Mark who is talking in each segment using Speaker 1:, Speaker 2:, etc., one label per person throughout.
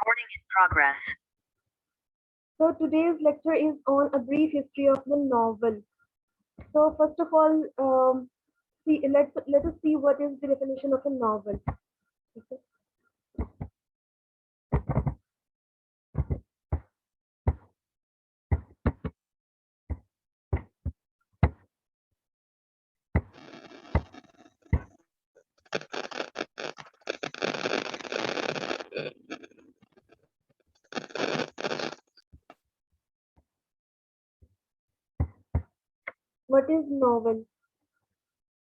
Speaker 1: Recording in progress. So today's lecture is on a brief history of the novel. So first of all, let us see what is the definition of a novel. Okay. What is novel?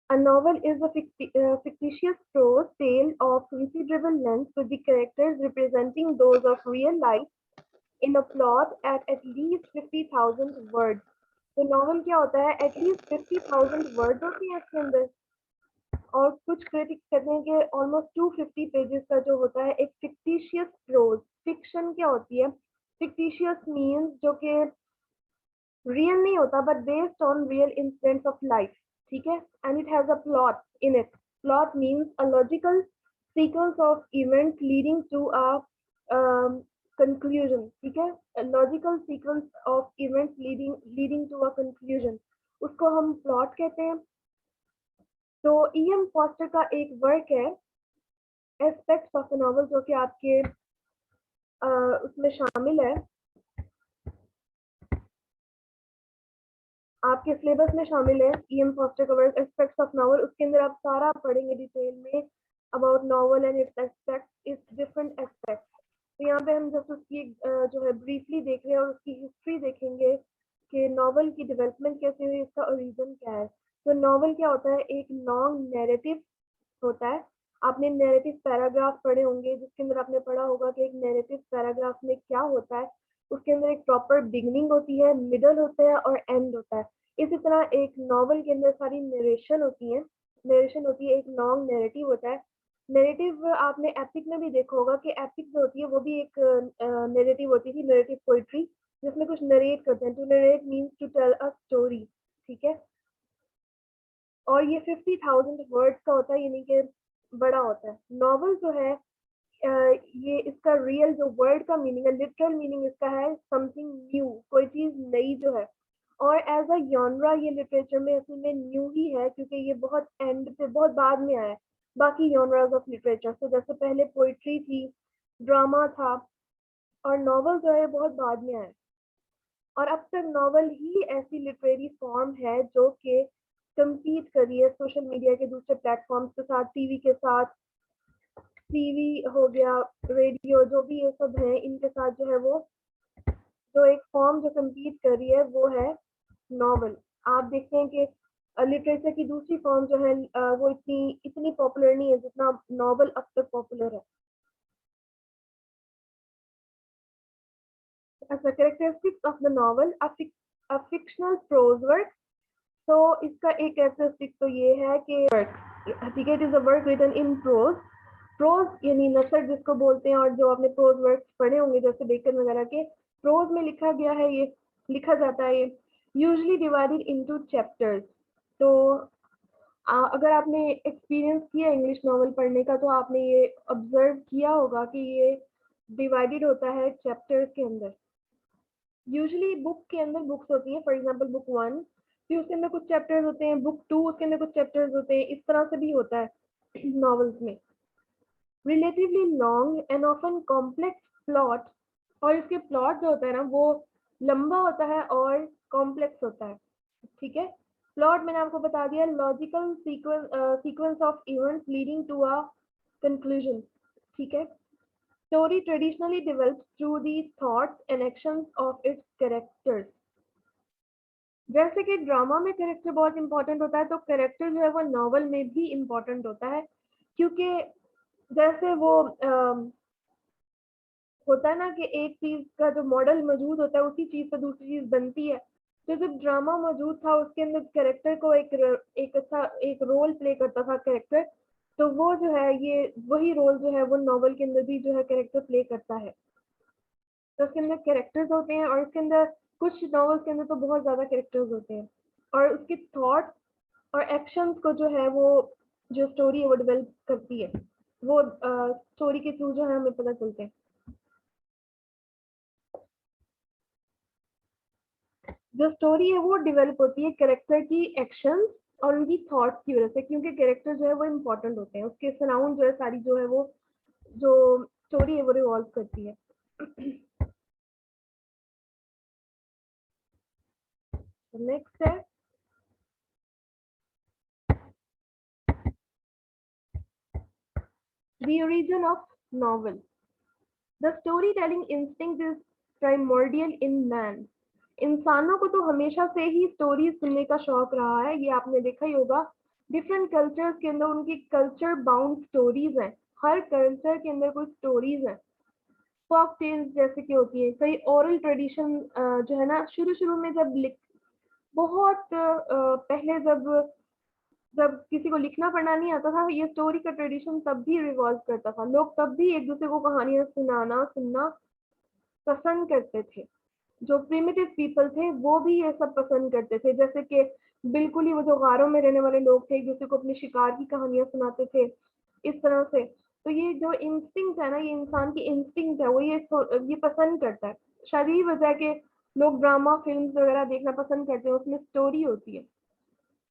Speaker 1: A novel is a fictitious prose tale of considerable length with the characters representing those of real life in a plot at least 50,000 words. तो novel क्या होता है? At least 50,000 words होती है इसके अंदर, और कुछ क्रिटिक्स कहते हैं कि ऑलमोस्ट 250 पेजेस का जो होता है एक फिक्टिशियस प्रोज। फिक्शन क्या होती है? फिक्टिशियस मीन्स जो कि रियल नहीं होता but based on real incidents of life, ठीक है, and it has a plot in it. Plot means a logical sequence of events leading to a conclusion, ठीक है, logical sequence of events leading to a conclusion, उसको हम plot कहते हैं। तो E.M. Foster का एक वर्क है एस्पेक्ट्स ऑफ द नॉवल, जो कि आपके उसमें शामिल है, आपके सिलेबस में शामिल है। E.M. फॉस्टर का वर्क एस्पेक्ट्स ऑफ नॉवल, उसके अंदर आप सारा पढ़ेंगे डिटेल में about novel and it's aspects, it's different aspects. तो यहाँ पे हम जस्ट उसकी जो है ब्रीफली देख रहे हैं और उसकी हिस्ट्री देखेंगे कि नॉवल की डेवलपमेंट कैसे हुई, इसका ओरिजिन क्या है। तो नॉवल क्या होता है? एक लॉन्ग नैरेटिव होता है। आपने नैरेटिव पैराग्राफ पढ़े होंगे, जिसके अंदर आपने पढ़ा होगा कि एक नैरेटिव पैराग्राफ में क्या होता है। उसके अंदर एक प्रॉपर बिगनिंग होती है, मिडल होता है और एंड होता है। इसी तरह एक नॉवल के अंदर सारी नरेशन होती है, एक लॉन्ग नैरेटिव होता है। नैरेटिव आपने एपिक में भी देखा होगा कि एपिक जो होती है वो भी एक नैरेटिव होती थी, नैरेटिव पोइट्री, जिसमें कुछ नरेट करते हैं। To narrate means to tell a story, ठीक है। और ये 50,000 वर्ड्स का होता है, यानी कि बड़ा होता है। नॉवल जो है ये इसका रियल जो वर्ड का मीनिंग है, लिटरल मीनिंग इसका है समथिंग न्यू, कोई चीज नई जो है। और एज अ जॉनरा ये लिटरेचर में असल में न्यू ही है, क्योंकि ये बहुत एंड पे, बहुत बाद में आया है बाकी जॉनरास ऑफ लिटरेचर। तो जैसे पहले पोइट्री थी, ड्रामा था, और नॉवल जो है बहुत बाद में आया। और अब तक नॉवल ही ऐसी लिटरेरी फॉर्म है जो कि कम्पीट कर रही है सोशल मीडिया के दूसरे प्लेटफॉर्म्स के साथ, टीवी के साथ, टीवी हो गया, रेडियो, जो भी ये सब है, इनके साथ जो है वो जो एक फॉर्म जो कम्पीट कर रही है वो है नॉवल। आप देखते हैं कि लिटरेचर की दूसरी फॉर्म जो है वो इतनी पॉपुलर नहीं है जितना नॉवल अब तक पॉपुलर है। अच्छा, characteristics of the novel, a fictional prose work. तो इसका एक कैरेक्टरिस्टिक तो ये है कि ठीक है, it is a work written in prose. Prose यानी नसर जिसको बोलते हैं, और जो आपने प्रोज वर्क्स पढ़े होंगे जैसे बेकन वगैरह के, प्रोज में लिखा गया है, ये लिखा जाता है, ये यूजली डिवाइडेड इनटू चैप्टर्स। तो अगर आपने एक्सपीरियंस किया इंग्लिश नॉवल पढ़ने का तो आपने ये ऑब्जर्व किया होगा कि ये डिवाइडेड होता है चैप्टर्स के अंदर। यूजुअली बुक के अंदर बुक्स होती हैं, फॉर एग्जांपल बुक 1, फिर उसके अंदर कुछ चैप्टर्स होते हैं, बुक 2 उसके अंदर कुछ चैप्टर्स होते हैं, इस तरह से भी होता है नॉवेल्स में। Relatively long and often complex plot, और इसके प्लॉट जो होता है ना वो लंबा होता है और कॉम्प्लेक्स होता है, ठीक है। प्लॉट मैंने आपको बता दिया, logical sequence of events leading to a conclusion, ठीक है। Story traditionally develops through the thoughts and actions of its characters. जैसे कि ड्रामा में कैरेक्टर बहुत इंपॉर्टेंट होता है, तो कैरेक्टर जो है वो नॉवल में भी इंपॉर्टेंट होता है, क्योंकि जैसे वो होता है ना कि एक चीज का जो मॉडल मौजूद होता है उसी चीज से दूसरी चीज बनती है। तो जब ड्रामा मौजूद था उसके अंदर कैरेक्टर को एक रोल प्ले करता था कैरेक्टर, तो वो जो है ये वही रोल जो है वो नॉवल के अंदर भी जो है कैरेक्टर प्ले करता है। तो उसके अंदर कैरेक्टर्स होते हैं, और इसके अंदर कुछ नॉवेल्स के अंदर तो बहुत ज्यादा कैरेक्टर्स होते हैं, और उसके थॉट्स और एक्शंस को जो है वो जो स्टोरी है वो डेवलप करती है, वो स्टोरी के थ्रू जो है हमें पता चलते हैं। जो स्टोरी है वो डेवलप होती है कैरेक्टर की एक्शंस और उनकी थॉट्स की वजह से, क्योंकि कैरेक्टर जो है वो इम्पोर्टेंट होते हैं, उसके सराउंड जो है सारी जो है वो जो स्टोरी है वो रिवॉल्व करती है। नेक्स्ट है the origin of novel. The storytelling instinct is primordial in man. इंसानों को तो हमेशा से ही स्टोरी सुनने का शौक रहा है, ये आपने देखा ही होगा। डिफरेंट कल्चर्स के अंदर उनकी कल्चर बाउंड स्टोरीज हैं, हर कल्चर के अंदर कुछ स्टोरीज हैं। फोक टेल्स जैसे कि होती है, कई ओरल ट्रेडिशन जो है ना, शुरू शुरू में जब बहुत पहले जब जब किसी को लिखना पढ़ना नहीं आता था, ये स्टोरी का ट्रेडिशन तब भी रिवॉल्व करता था। लोग तब भी एक दूसरे को कहानियां सुनाना सुनना पसंद करते थे। जो प्रिमिटिव पीपल थे वो भी ये सब पसंद करते थे, जैसे कि बिल्कुल ही वो जो गारों में रहने वाले लोग थे एक दूसरे को अपने शिकार की कहानियां सुनाते थे इस तरह से। तो ये जो इंस्टिंक्ट है ना, ये इंसान की इंस्टिंक्ट है, वो ये पसंद करता है। शायद यही वजह के लोग ड्रामा फिल्म वगैरह देखना पसंद करते हैं, उसमें स्टोरी होती है।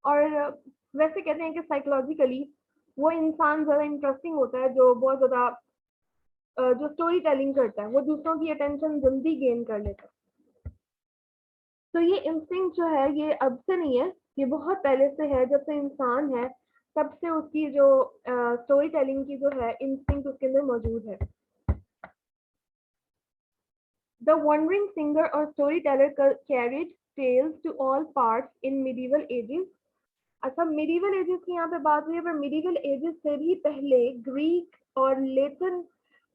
Speaker 1: और वैसे कहते हैं कि साइकोलॉजिकली वो इंसान ज्यादा इंटरेस्टिंग होता है जो बहुत ज्यादा जो स्टोरी टेलिंग करता है, वो दूसरों की अटेंशन जल्दी गेन कर लेता है। तो ये इंस्टिंक्ट जो है ये अब से नहीं है, ये बहुत पहले से है। जब से इंसान है तब से उसकी जो स्टोरी टेलिंग की जो है इंस्टिंक्ट उसके अंदर मौजूद है। द वंडरिंग सिंगर और story teller carried tales to all parts in medieval ages. अच्छा, मिडिवल एजेस की यहाँ पे बात हुई है, पर मिडिवल एजेस से भी पहले ग्रीक और लेटिन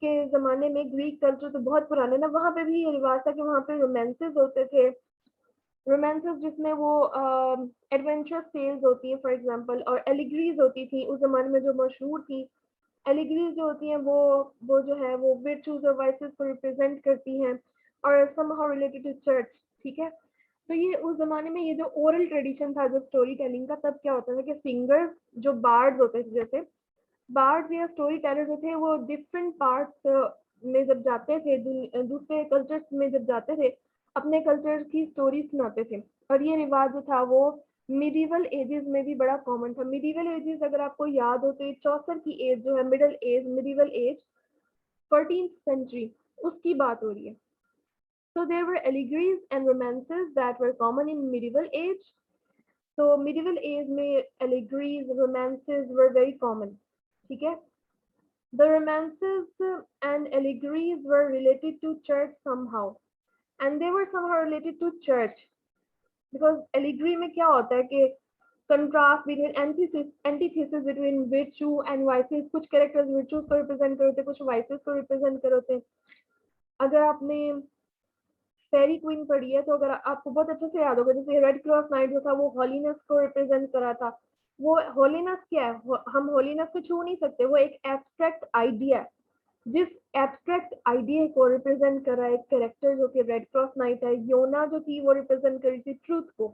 Speaker 1: के जमाने में, ग्रीक कल्चर तो बहुत पुराने ना, वहाँ पे भी ये रिवाज था कि वहाँ पे रोमांसेस होते थे। रोमांसेस जिसमें वो एडवेंचरस टेल्स होती है फॉर एग्जांपल, और एलिगरीज होती थी उस जमाने में जो मशहूर थी। एलिगरीज जो होती हैं वो जो है वो विर्चूज और वाइसेस को रिप्रेजेंट करती हैं और समहाउ रिलेटेड टू चर्च। ठीक है, तो ये उस जमाने में ये जो ओरल ट्रेडिशन था जो स्टोरी टेलिंग का, तब क्या होता था कि सिंगर्स जो बार्ड्स होते थे, जैसे बार्ड्स या स्टोरी टेलर जो थे वो डिफरेंट पार्ट्स में जब जाते थे, दूसरे कल्चर्स में जब जाते थे, अपने कल्चर की स्टोरी सुनाते थे। और ये रिवाज जो था वो मिडिवल एजेस में भी बड़ा कॉमन था। मिडिवल एजेस अगर आपको याद हो तो ये चौसर की एज जो है, middle age, medieval age 14th century, उसकी बात हो रही है। So there were allegories and romances that were common in medieval age. So medieval age में allegories, romances were very common. ठीक है? The romances and allegories were related to church somehow, and they were somehow related to church because allegory में क्या होता है कि contrast between antithesis between virtue and vices, कुछ characters virtues को represent कर होते हैं, कुछ vices को represent कर होते हैं। अगर आपने फेरी क्वीन पढ़ी है तो अगर आपको बहुत अच्छे से याद होगा, जैसे रेड क्रॉस नाइट जो था वो हॉलीनेस को रिप्रेजेंट करा था। वो हॉलीनेस क्या है, हम हॉलीनेस को छू नहीं सकते, वो एक एब्स्ट्रैक्ट आइडिया है। जिस एब्स्ट्रैक्ट आइडिया को रिप्रेजेंट कर रहा है एक कैरेक्टर जो कि रेड क्रॉस नाइट है, योना जो थी वो रिप्रेजेंट कर रही थी ट्रूथ को।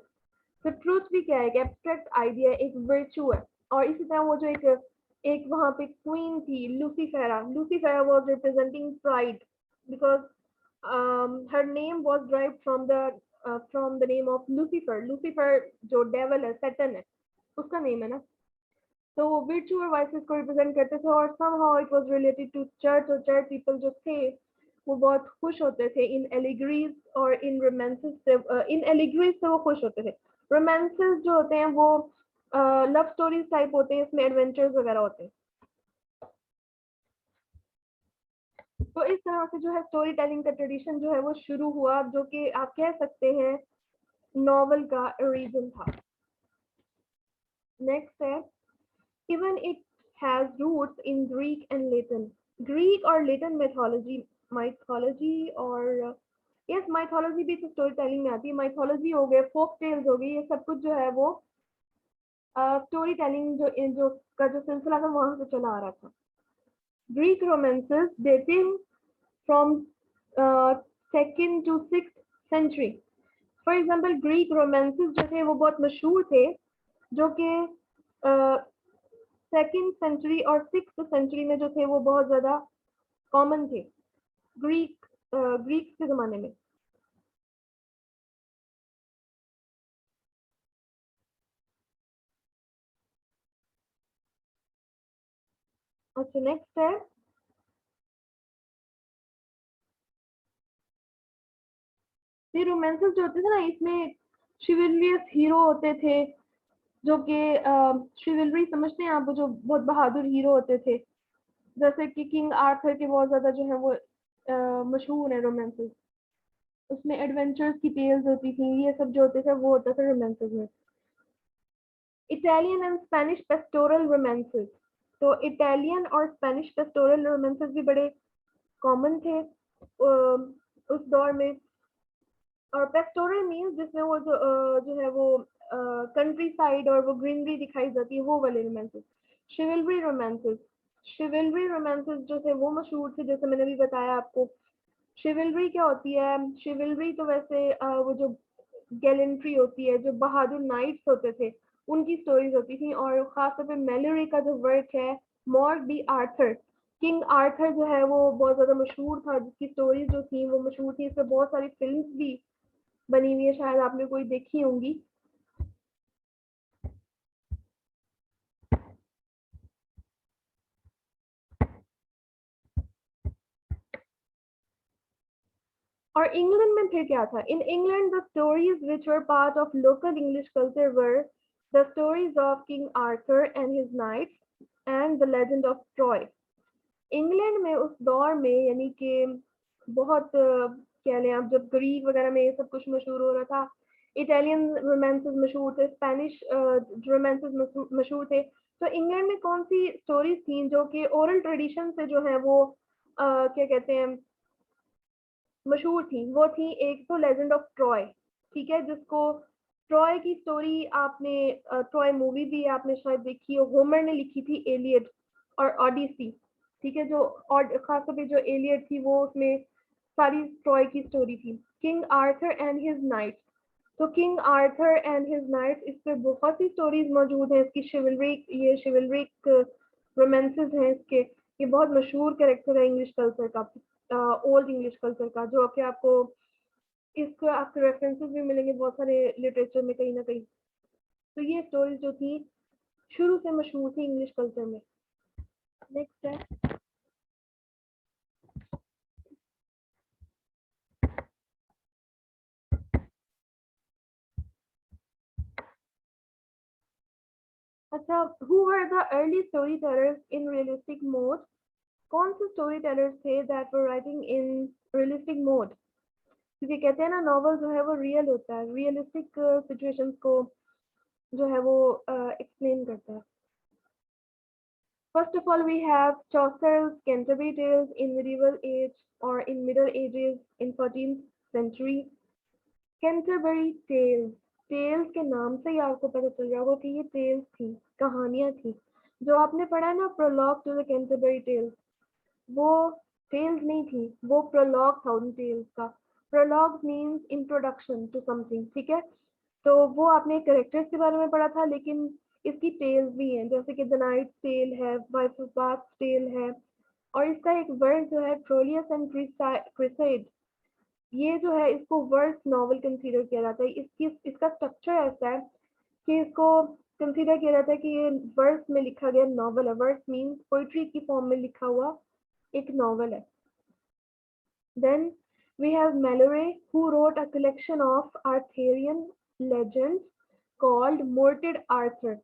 Speaker 1: तो ट्रूथ भी क्या है, एक एब्स्ट्रैक्ट आइडिया, एक वर्च्यू है। और इसी तरह वो जो एक एक वहां पे क्वीन थी Lucifera, Lucifera was representing pride because her name was derived from the name of Lucifer. Lucifer जो डेवल है, सैटन है, उसका नेम है ना। तो वो virtue और vices को रिप्रेजेंट करते थे और somehow it was related to church, और church people जो थे वो बहुत खुश होते थे इन allegories और इन romances से, इन allegories से वो खुश होते थे। romances जो होते हैं वो लव स्टोरीज टाइप होते हैं, इसमें एडवेंचर्स वगैरह होते हैं। तो इस तरह से जो है स्टोरी टेलिंग का ट्रेडिशन जो है वो शुरू हुआ, जो कि आप कह सकते हैं नॉवल का रीजन था। नेक्स्ट है, even it has roots in Greek and Latin. Greek और लेटिन मैथोलॉजी, माइथोलॉजी और यस माइथोलॉजी भी तो स्टोरी टेलिंग में आती है। माइथोलॉजी हो गए, फोक टेल्स हो गई, ये सब कुछ जो है वो स्टोरी टेलिंग जो का जो सिलसिला था वहां से चला आ रहा था। Greek romances dating from 2nd to 6th century। For example Greek romances जो थे वो बहुत मशहूर थे, जो कि 2nd सेंचुरी और 6th सेंचुरी में जो थे वो बहुत ज्यादा कॉमन थे ग्रीक के जमाने में। अच्छा नेक्स्ट है ये रोमांसेस जो होते थे ना, इसमें शिवलियस हीरो होते थे जो कि शिवलरी समझते हैं आप, जो बहुत बहादुर हीरो होते थे, जैसे कि किंग आर्थर के बहुत ज्यादा जो है वो मशहूर है रोमांसेस। उसमें एडवेंचर्स की टेल्स होती थी, ये सब जो होते थे वो होता था रोमांसेस में। Italian and Spanish pastoral romances, तो इटालियन और स्पेनिश पेस्टोरल रोमांसेस भी बड़े कॉमन थे उस दौर में। और पेस्टोरल मीन्स जिसमें वो जो है वो कंट्री साइड और वो ग्रीनरी दिखाई जाती है, वो वाले रोमांसेस। शिवलरी रोमांसेस, शिवलरी रोमांसेस जो थे वो मशहूर थे, जैसे मैंने भी बताया आपको। शिवलरी क्या होती है? शिवलरी तो वैसे वो जो गैलेंट्री होती है, जो बहादुर नाइट्स होते थे उनकी स्टोरीज होती थी। और खासतौर पे मेलोरी का जो वर्क है, morgue D Arthur, king Arthur जो है वो बहुत ज्यादा मशहूर था, जिसकी स्टोरीज जो थी वो मशहूर थी। इसमें बहुत सारी फिल्म्स भी बनी हुई है, शायद आपने कोई देखी होंगी। और इंग्लैंड में फिर क्या था? In England the stories which were part of local English culture were the stories of King Arthur and his knights and the legend of Troy. England में उस दौर में, यानी कि बहुत कह लें आप, जब ग्रीक वगैरह में ये सब कुछ मशहूर हो रहा था, इटालियन रोमांसेस मशहूर थे, स्पेनिश रोमांसेस मशहूर थे। तो इंग्लैंड में कौन सी स्टोरीज थी जो कि ओरल ट्रेडिशन से जो है वो क्या कहते हैं मशहूर थी? वो थी एक तो लेजेंड ऑफ ट्रॉय, ठीक है, जिसको ट्रॉय की स्टोरी आपने ट्रॉय मूवी भी आपने शायद देखी हो, होमर ने लिखी थी, एलियट और ऑडिसी, ठीक है, जो और खासतौर पे जो एलियट थी वो उसमें सारी ट्रॉय की स्टोरी थी। King Arthur and his knights, तो King Arthur and his knights, इस पे बहुत सी स्टोरीज मौजूद हैं। इसकी शिवलरिक, ये शिवलरिक रोमांसेस हैं इसके। ये बहुत मशहूर कैरेक्टर है इंग्लिश कल्चर का, ओल्ड इंग्लिश कल्चर का, जो कि आपको इसके आपके रेफरेंसेस भी मिलेंगे बहुत सारे लिटरेचर में कहीं ना कहीं। तो ये स्टोरीज जो थी शुरू से मशहूर थी इंग्लिश कल्चर में। नेक्स्ट है, अच्छा, who were the early story tellers in realistic mode? कौन से स्टोरी टेलर्स थे that were writing in realistic mode? क्योंकि कहते हैं ना, नॉवल जो है वो रियल होता है, रियलिस्टिक सिचुएशंस को जो है वो एक्सप्लेन करता है। First of all, we have Chaucer's Canterbury Tales in medieval age or in Middle Ages in 14th century. Canterbury Tales, tales के नाम से ही आपको पता चल जाएगा कि ये टेल्स थी, कहानियां थी। जो आपने पढ़ा है ना, prologue to the Canterbury Tales, वो टेल्स नहीं थी, वो प्रोलॉग था उन टेल्स का। Prologue means introduction to something, ठीक है। तो वो आपने कैरेक्टर्स के बारे में पढ़ा था, लेकिन इसकी टेल्स भी हैं, जैसे कि द नाइट टेल है, वाइफ ऑफ बाथ टेल है। और इसका एक वर्ड जो है ट्रोलियस एंड क्रिसेड, ये जो है इसको वर्स नॉवल कंसीडर किया जाता है। इसकी इसका स्ट्रक्चर ऐसा है कि इसको कंसीडर किया जाता है कि ये वर्स में लिखा गया नॉवल है। वर्स मीन्स पोइट्री की फॉर्म में लिखा हुआ एक नॉवल है। Then we have Malory, who wrote a collection of Arthurian legends called Morted Arthur.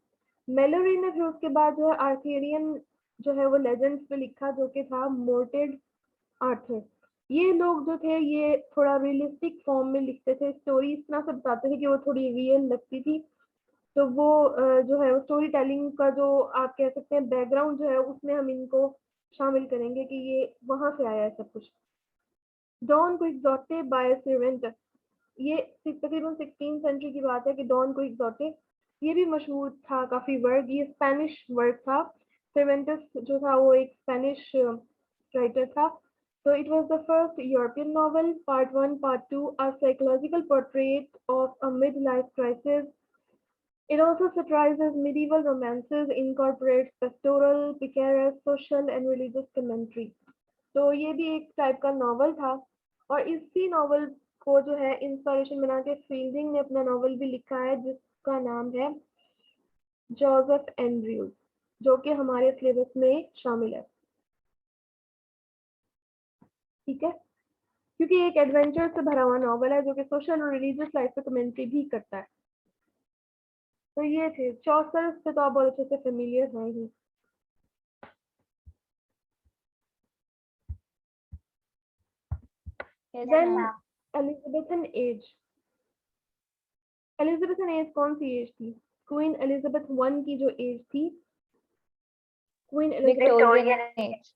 Speaker 1: Malory ने फिर उसके बाद जो है आर्थेरियन जो है वो लेजेंड्स पे लिखा, जो कि था मोर्टेड आर्थर। ये लोग जो थे ये थोड़ा रियलिस्टिक फॉर्म में लिखते थे, स्टोरी इतना से बताते थे कि वो थोड़ी रियल लगती थी। तो वो जो है स्टोरी टेलिंग का जो आप कह सकते हैं बैकग्राउंड जो है, उसमें हम इनको शामिल करेंगे कि ये वहां से आया है सब कुछ। डॉन क्विक्सोटे बाय सर्वेंटस, ये तकरीबन 16 सेंचुरी की बात है कि डॉन क्विक्सोटे, ये भी मशहूर था काफी वर्क, ये स्पेनिश वर्क था। सर्वेंटस जो था वो एक स्पेनिश राइटर था। So it was the first European novel, part 1, part 2, a psychological portrait of a midlife crisis. It also satirizes medieval romances, incorporates pastoral, picaresque, social and religious commentary. तो ये भी एक टाइप का novel था। और इसी novel को जो है इंस्पिरेशन बना के फील्डिंग ने अपना नॉवल भी लिखा है, जिसका नाम है जोसेफ एंड्रयूज। जो कि हमारे सिलेबस में शामिल है, ठीक है, क्योंकि एक एडवेंचर से भरा हुआ नॉवल है जो कि सोशल और रिलीजियस लाइफ पे कमेंट्री भी करता है। तो ये थे चौसर से, तो आप बहुत अच्छे से फेमिलियर हैं ही। Then Elizabethan age. Elizabethan age कौन सी एज थी? क्वीन एलिजाबेथ वन की जो एज थी, Queen
Speaker 2: Victorian age.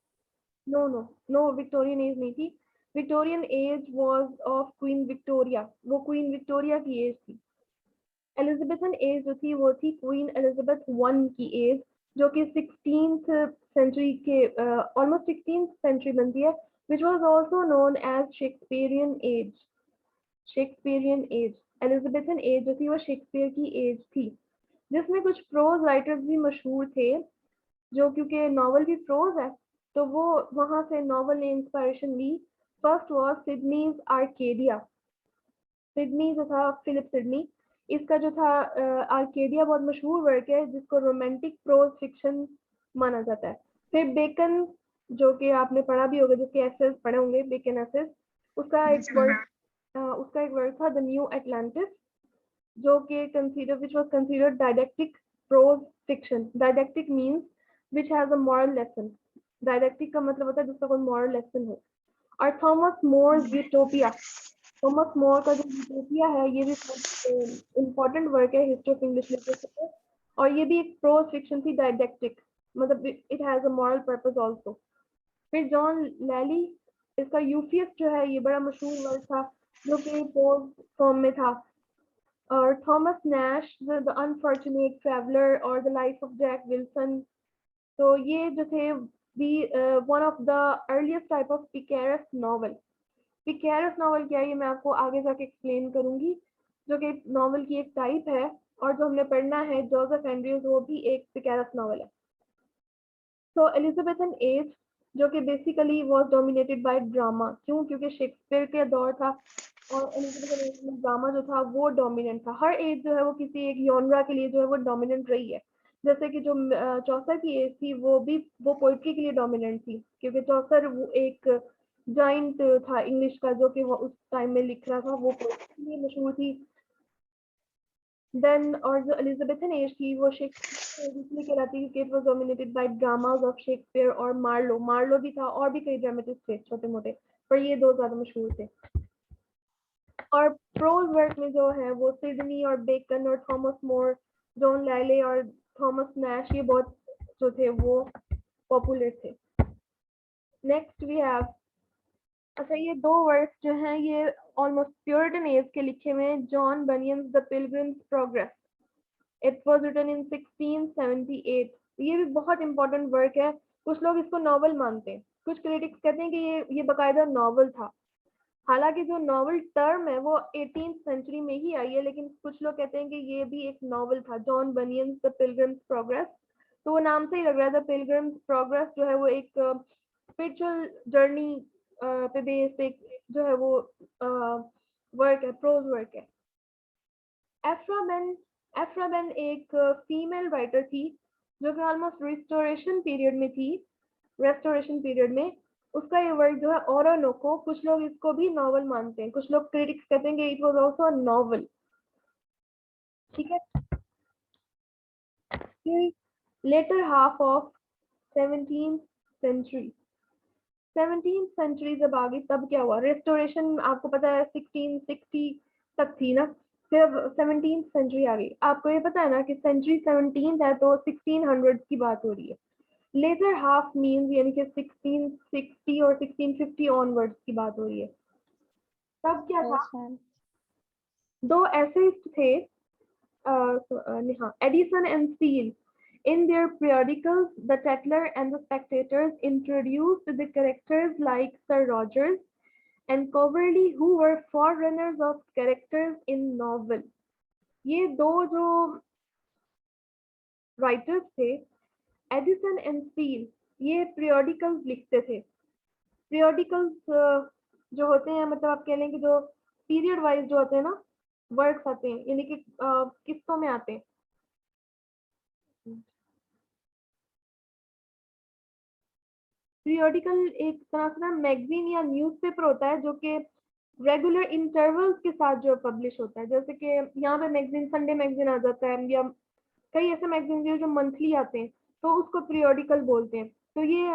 Speaker 1: No no no, Victorian age नहीं थी। Victorian age was of Queen Victoria, वो क्वीन विक्टोरिया की एज थी। एलिजाबेथन एज जो थी वो थी क्वीन एलिजाबेथ वन की एज, जो कि 16th सेंचुरी के ऑलमोस्ट 16th सेंचुरी बनती है, which was also known as Shakespearean age. Shakespearean age, Elizabethan age जो थी वो शेक्सपियर की एज थी, जिसमें कुछ प्रोज राइटर्स भी मशहूर थे, जो क्योंकि नॉवल भी प्रोज है तो वो वहां से नॉवल ने इंस्पायरेशन ली। First was Sidney's Arcadia. Sidney जो था, फिलिप सिडनी, इसका जो था आर्केडिया बहुत मशहूर वर्क है जिसको रोमांटिक प्रोज फिक्शन माना जाता है। फिर बेकन, जो कि आपने पढ़ा भी होगा, जिसके एसेस पढ़े होंगे, बेकन एसेस, उसका एक वर्क था द न्यू एटलांटिस, जो कि consider which was considered didactic prose fiction. Didactic means which has a moral lesson. Didactic का मतलब होता है जिसका कोई मॉरल लेसन हो। और Thomas More's Utopia, Thomas More का जो यूटोपिया है ये भी इम्पोर्टेंट वर्क है हिस्ट्री ऑफ इंग्लिश लिटरेचर पे, और ये भी एक प्रोज फिक्शन थी, डायडेक्टिक, मतलब it has a moral purpose also. फिर जॉन लैली, इसका यूफियस जो है ये बड़ा मशहूर वर्क था जो कि प्रोज फॉर्म में था। और Thomas Nashe, the Unfortunate Traveller और the Life of Jack Wilson, तो ये जो थे the one of the earliest type of picaresque novel. Picaresque novel क्या है ये मैं आपको आगे जाके एक्सप्लेन करूंगी, जो कि नॉवल की एक टाइप है, और जो हमने पढ़ना है जोसेफ एंड्रयूज, वो भी एक पिकेरस नॉवल है। तो एलिजाबेथन एज जो कि basically was dominated by drama, क्यों? क्योंकि शेक्सपियर के दौर था और एलिजाबेथन एज में ड्रामा जो था वो डोमिनेंट था। हर एज जो है वो किसी एक जॉनरा के लिए जो है वो डोमिनेंट रही है। जैसे कि जो चौसर की एज थी वो पोइट्री के लिए डोमिनेंट थी, क्योंकि चौसर वो एक जाइंट था इंग्लिश का, जो कि वो उस टाइम में लिख रहा था, वो पोइट्री के लिए मशहूर थी। देन और जो एलिजाबेथन एज थी वो शेक्सपियर इसलिए कहलाती है क्योंकि it was dominated by dramas of Shakespeare और मार्लो। मार्लो भी था और भी कई ड्रामेटिस्ट थे छोटे मोटे, पर ये दो ज्यादा मशहूर थे। और प्रोज वर्क में जो है वो सिडनी और बेकन और थॉमस मोर, जॉन लैले और थॉमस नैश, ये बहुत जो थे वो पॉपुलर थे। नेक्स्ट वी हैव, अच्छा ये दो वर्क जो हैं ये ऑलमोस्ट प्योरिटन एज के लिखे हुए हैं। John Bunyan's the Pilgrim's Progress, it was written in 1678। ये भी बहुत इंपॉर्टेंट वर्क है। कुछ लोग इसको नॉवल मानते हैं, कुछ क्रिटिक्स कहते हैं कि ये बकायदा नॉवल था। हालांकि जो नॉवल टर्म है वो 18th सेंचुरी में ही आई है, लेकिन कुछ लोग कहते हैं कि ये भी एक नॉवल था, John Bunyan's the Pilgrim's progress. तो वो नाम से ही लग रहा है, द पिलग्रिम्स प्रोग्रेस जो है वो एक स्पिरिचुअल जर्नी पे बेस्ड एक जो है वो वर्क है, प्रोज वर्क है। एफ्राबेन एक फीमेल राइटर थी जो कि ऑलमोस्ट रिस्टोरेशन पीरियड में थी। रेस्टोरेशन पीरियड में उसका ये वर्क जो है ओरोनोको, कुछ लोग इसको भी नॉवल मानते हैं, कुछ लोग क्रिटिक्स कहते हैं कि it was also a novel, ठीक है। फिर later half of 17th century, 17th century जब आ गई तब क्या हुआ? रेस्टोरेशन आपको पता है 1660 तक थी ना, फिर 17th सेंचुरी आ गई। आपको ये पता है ना कि सेंचुरी 17th है तो 1600 की बात हो रही है। लेटर हाफ मीन्स यानी कि 1660 और 1650 ऑनवर्ड्स की बात हो रही है। तब क्या था? दो एसेइस्ट थे, Edison and steel. In their periodicals, The Tatler and The Spectators introduced the characters like Sir Rogers and Coverley, who were forerunners of characters in novel. ये दो जो राइटर्स थे, एडिसन एंड स्टील, ये periodicals लिखते थे। periodicals जो होते हैं, मतलब आप कह लें कि जो पीरियड वाइज जो होते हैं ना वर्क्स आते हैं, यानी कि किस्तों में आते हैं। पीरियोडिकल एक तरह से ना मैगजीन या न्यूज़पेपर होता है जो कि रेगुलर इंटरवल्स के साथ जो पब्लिश होता है। जैसे कि यहाँ पे मैगजीन संडे मैगजीन आ जाता है, या कई ऐसे मैगजीन हैं जो मंथली आते हैं, तो उसको पीरियोडिकल बोलते हैं। तो ये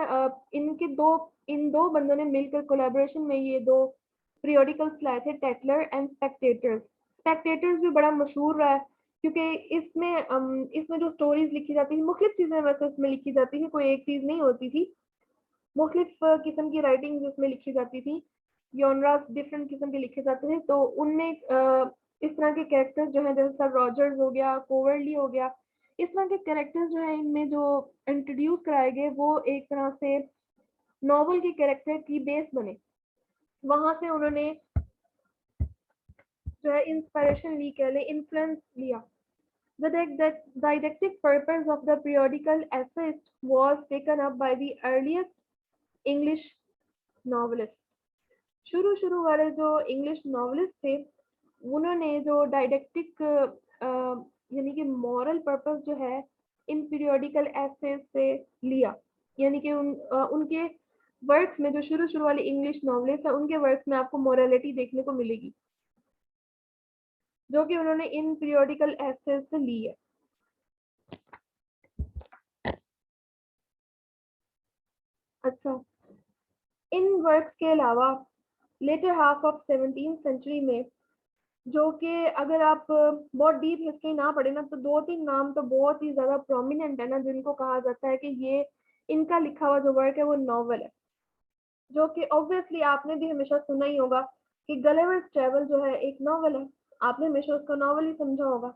Speaker 1: इन दो बंदों ने मिलकर कोलैबोरेशन में ये दो पीरियोडिकल्स लाए थे, टेटलर एंड स्पेक्टेटर्स। स्पेक्टेटर्स भी बड़ा मशहूर रहा है क्योंकि इसमें जो स्टोरीज लिखी जाती थी, मुख्तलिफ चीजें वैसे इसमें लिखी जाती थी, कोई एक चीज नहीं होती थी, मुख्तलिफ किस्म की राइटिंग इसमें लिखी जाती थी, जॉनरास डिफरेंट किस्म के लिखे जाते थे। तो उनमें इस तरह के कैरेक्टर्स जो है, जैसे सर रॉजर्स हो गया, कोवर्ली हो गया, इस तरह के कैरेक्टर्स जो है इनमें जो इंट्रोड्यूस कराए गए वो एक तरह से नॉवल के कैरेक्टर की बेस बने। वहां से उन्होंने जो है इंस्पिरेशन ली, कह लें इन्फ्लुएंस लिया। The didactic purpose of the periodical essayist was taken up by the earliest English novelists. शुरू वाले जो इंग्लिश नॉवलिस्ट थे, उन्होंने जो डायडेक्टिक यानी कि मॉरल पर्पस जो है इन पीरियोडिकल एसेज से लिया। यानी कि उनके वर्क्स में, जो शुरू वाली इंग्लिश नॉवलिस्ट है, उनके वर्क्स में आपको मॉरलिटी देखने को मिलेगी जो कि उन्होंने इन पीरियोडिकल एसेज से ली है। अच्छा, इन वर्क्स के अलावा letter half of 17th century में, जो कि अगर आप बहुत डीप हिस्ट्री ना पढ़े ना, तो दो तीन नाम तो बहुत ही ज्यादा प्रोमिनेंट है ना, जिनको कहा जाता है कि ये इनका लिखा हुआ जो वर्क है वो नॉवल है, जो कि ऑब्वियसली आपने भी हमेशा सुना ही होगा कि गलिवर्स ट्रैवल जो है एक नॉवल है। आपने हमेशा उसको नॉवल ही समझा होगा,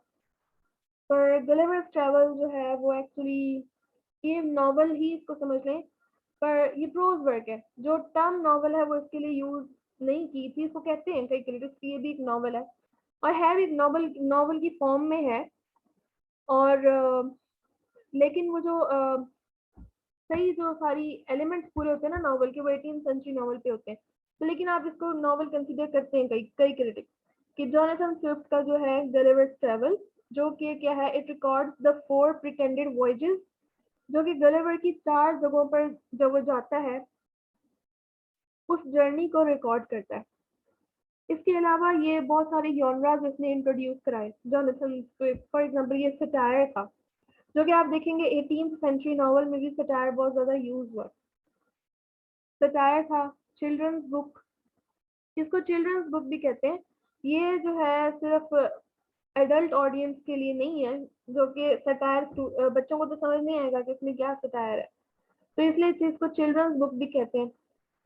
Speaker 1: पर गलिवर्स ट्रैवल जो है वो एक्चुअली ये नॉवल ही इसको समझ लें, पर ये प्रोज वर्क है। जो टर्म नॉवल है वो इसके लिए यूज नहीं की थी, इसको कहते हैं कई क्रिटिक्स कि ये भी एक नॉवल है, और है भी नॉवल की फॉर्म में है। और लेकिन वो जो सही जो सारी एलिमेंट्स पूरे होते हैं ना नॉवल के, वो 18th सेंचुरी नॉवल पे होते हैं। तो लेकिन आप इसको नॉवल कंसीडर करते हैं कई क्रिटिक्स कि जोनाथन स्विफ्ट का जो है गलिवर्स ट्रैवल, जो कि क्या है, it records the 4 pretended voyages, जो कि गलिवर की 4 जगहों पर जब वो जाता है उस जर्नी को रिकॉर्ड करता है। इसके अलावा ये बहुत सारे जॉनरास इसने इंट्रोड्यूस कराए जोनाथन स्विफ्ट। फॉर एग्जांपल ये सटायर था, जो कि आप देखेंगे 18th सेंचुरी नॉवल में भी सटायर बहुत ज्यादा यूज हुआ। सटायर था, चिल्ड्रंस बुक, इसको चिल्ड्रंस बुक भी कहते हैं। ये जो है सिर्फ एडल्ट ऑडियंस के लिए नहीं है, जो कि सटायर बच्चों को तो समझ नहीं आएगा कि इसमें क्या सटायर है, तो इसलिए इस चीज को चिल्ड्रंस बुक भी कहते हैं।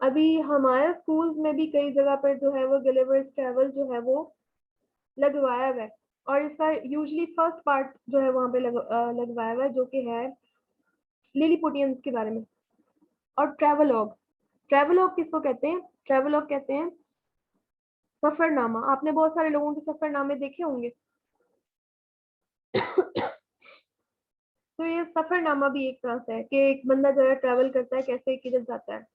Speaker 1: अभी हमारे स्कूल्स में भी कई जगह पर जो है वो गलिवर्स ट्रैवल जो है वो लगवाया हुआ है, और इसका यूजली फर्स्ट पार्ट जो है वहाँ पे लगवाया हुआ है, जो कि है लिलीपुटियंस के बारे में। और ट्रैवलॉग, ट्रैवलॉग किसको कहते हैं? ट्रैवलॉग कहते हैं सफरनामा। आपने बहुत सारे लोगों के सफरनामे देखे होंगे। तो ये सफरनामा भी एक तरह से है कि एक बंदा जो है ट्रैवल करता है, कैसे किधर जाता है।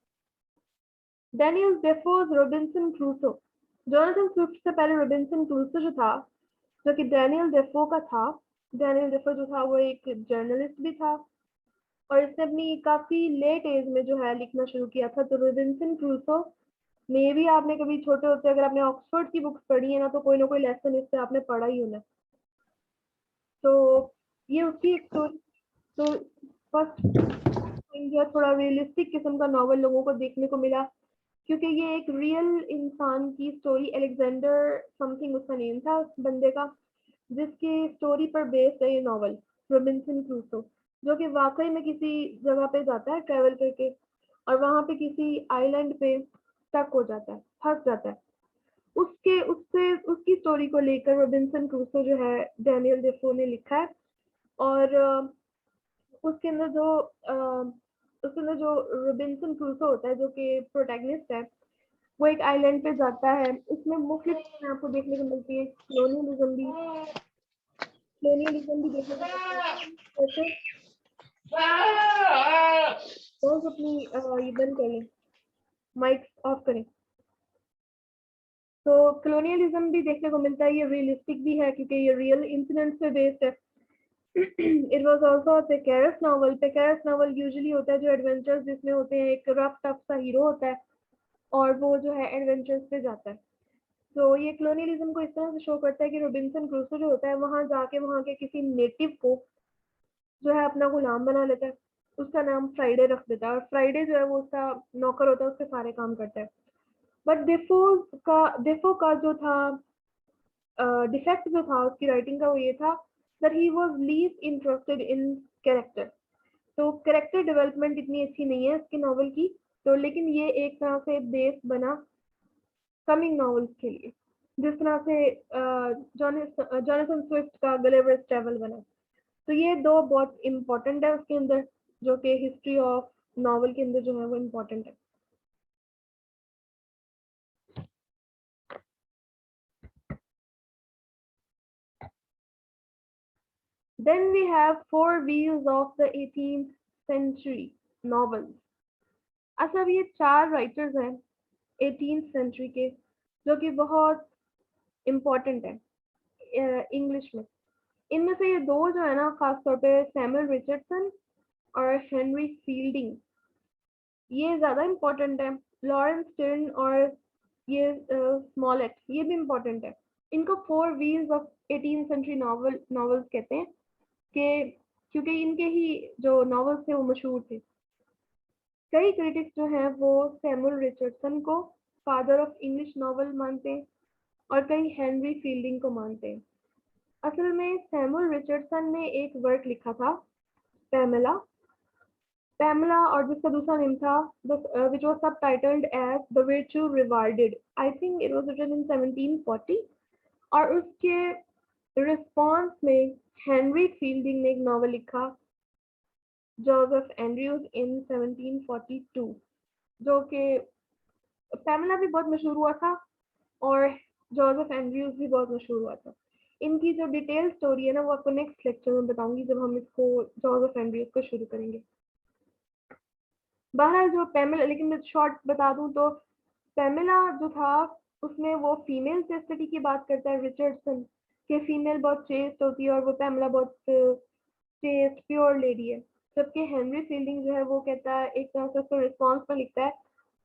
Speaker 1: Daniel Defoe's Robinson Crusoe, Jonathan Swift से पहले रॉबिन्सन क्रूसो जो था, जो कि डैनियल डेफो का था। डैनियल डेफो जो था वो एक जर्नलिस्ट भी था, और इसने अपनी काफी लेट एज में जो है लिखना शुरू किया था। तो रॉबिन्सन क्रूसो मे भी आपने कभी छोटे होते अगर आपने ऑक्सफोर्ड की बुक्स पढ़ी है ना, तो कोई ना कोई लेसन इससे आपने पढ़ा ही होना। तो ये उसकी एक स्टोरी। तो फर्स्ट इंडिया थोड़ा रियलिस्टिक किस्म का नॉवल लोगों को देखने को मिला, क्योंकि ये एक रियल इंसान की स्टोरी, अलेक्जेंडर समथिंग उसका नेम था उस बंदे का, जिसकी स्टोरी पर बेस्ड है ये नॉवल रॉबिन्सन क्रूसो, जो कि वाकई में किसी जगह पे जाता है ट्रैवल करके, और वहां पे किसी आइलैंड पे स्टक हो जाता है, फंस जाता है। उसके उससे उसकी स्टोरी को लेकर रॉबिन्सन क्रूसो जो है डैनियल डेफो ने लिखा है। और उसके अंदर जो रॉबिन्सन क्रूसो होता है, जो कि प्रोटैगनिस्ट है, वो एक आइलैंड पे जाता है। इसमें मुख्तलिफ चीजें आपको देखने को मिलती है, कलोनियलिज्म भी देखने को मिलता है। जैसे बस अपनी ये बंद करें, माइक ऑफ करें। तो कलोनियलिज्म भी देखने को मिलता है, ये रियलिस्टिक भी है क्योंकि ये रियल इंसिडेंट्स पे बेस्ड है। It was also a picaresque novel. Picaresque novel usually होता है जो एडवेंचर्स जिसमें होते हैं, एक रफ टफ सा हीरो होता है और वो जो है एडवेंचर्स पे जाता है। तो ये कॉलोनियलिज्म को इस तरह से शो करता है कि रॉबिन्सन क्रूसो जो होता है वहां जाके वहां के किसी नेटिव को जो है अपना गुलाम बना लेता है, उसका नाम फ्राइडे रख देता है और फ्राइडे जो है वो उसका नौकर होता है, उसके सारे काम करता है। बट डेफो का जो था डिफेक्ट जो था उसकी राइटिंग का वो ये था that he was least interested in character. तो कैरेक्टर डेवलपमेंट इतनी अच्छी नहीं है उसकी नॉवल की। तो लेकिन ये एक तरह से बेस बना कमिंग नॉवेल्स के लिए, जिस तरह से जॉनसन स्विफ्ट का गलिवरस ट्रैवल बना। तो ये दो बहुत इम्पोर्टेंट है उसके अंदर, जो कि हिस्ट्री ऑफ नॉवल के अंदर जो है वो इम्पोर्टेंट है। Then we have Four Wheels of the 18th Century novels. अच्छा, अब ये चार राइटर्स हैं 18th सेंचुरी के जो कि बहुत इम्पोर्टेंट है इंग्लिश में। इनमें से ये दो जो है ना खासतौर पे सैमुअल रिचर्डसन और हेनरी फील्डिंग, ये ज्यादा इम्पोर्टेंट है। लॉरेंस स्टिर्न और ये स्मॉलेट ये भी इम्पोर्टेंट है। इनको four wheels of 18th century novels कहते हैं कि क्योंकि इनके ही जो नॉवेल्स थे वो मशहूर थे। कई क्रिटिक्स जो हैं वो सैमुअल रिचर्डसन को फादर ऑफ इंग्लिश नॉवेल मानते हैं और कई हेनरी फील्डिंग को मानते हैं। असल में सैमुअल रिचर्डसन ने एक वर्क लिखा था पैमेला। पैमेला और जिसका दूसरा नेम था which was subtitled as The Virtue Rewarded. I think it was written in 1740 और उसके रिस्पॉन्स में हेनरी फील्डिंग ने एक नॉवल लिखा जोसेफ एंड्रयूज इन 1742, जो कि पैमेला भी बहुत मशहूर हुआ था और जोसेफ एंड्रयूज भी बहुत मशहूर हुआ था। इनकी जो डिटेल स्टोरी है ना वो आपको नेक्स्ट लेक्चर में बताऊंगी जब हम इसको जोसेफ एंड्रयूज को शुरू करेंगे। बहरहाल जो पैमेला, लेकिन मैं शॉर्ट बता दूं तो पैमेला जो था उसमें वो फीमेल चेस्टिटी की बात करता है रिचर्डसन कि फीमेल बहुत चेस्ट होती है और वो पैमेला बहुत चेस्ट प्योर लेडी है। जबकि हेनरी फील्डिंग जो है वो कहता है, एक तरह से उसको रिस्पॉन्स में लिखता है,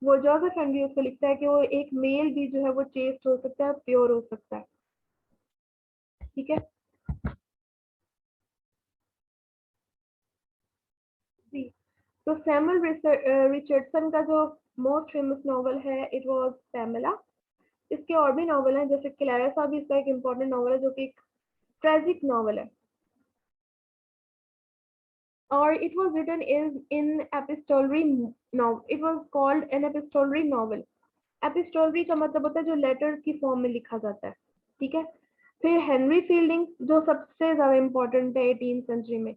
Speaker 1: वो जोसेफ हेनरी उसको लिखता है कि वो एक मेल भी जो है वो चेस्ट हो सकता है, प्योर हो सकता है। ठीक है जी। तो सैमुअल रिचर्डसन का जो मोस्ट फेमस नॉवल है इट वाज पैमेला। इसके और भी नॉवल हैं जैसे क्लैरिसा भी इसका एक इम्पोर्टेंट नॉवल है जो कि एक ट्रेजिक नॉवल है और it was written in epistolary novel. It was called an epistolary novel. Epistolary का मतलब होता है जो लेटर्स की फॉर्म में लिखा जाता है। ठीक है। फिर हेनरी फील्डिंग जो सबसे ज्यादा इम्पोर्टेंट है 18th सेंचुरी में,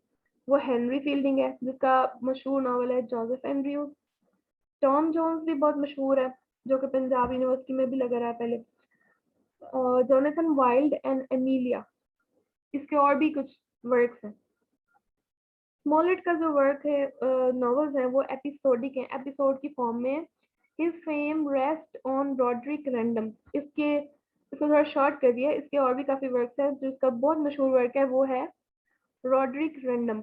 Speaker 1: वो हेनरी फील्डिंग है जिसका मशहूर नॉवल है जोसेफ एंड्रयूज। टॉम जोन्स भी बहुत मशहूर है जो कि पंजाब यूनिवर्सिटी में भी लगा रहा है पहले। और जोनाथन वाइल्ड एंड एमिलिया, इसके और भी कुछ वर्क्स हैं। स्मॉलेट का जो वर्क है नॉवेल्स है वो एपिसोडिक है, एपिसोड की फॉर्म में है। His fame rest on Rodrick random. इसको थोड़ा शॉर्ट कर दिया, इसके और भी काफी वर्क्स हैं। जो इसका बहुत मशहूर वर्क है वो है रॉड्रिक रैंडम।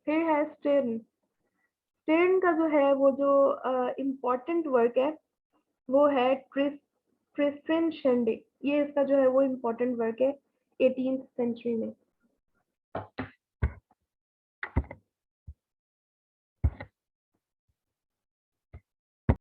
Speaker 1: फिर है स्टेर्न। स्टेर्न का जो है वो जो इम्पोर्टेंट वर्क है वो है ट्रिस्टन शेंडे। ये इसका जो है वो इम्पोर्टेंट वर्क है 18th सेंचुरी में।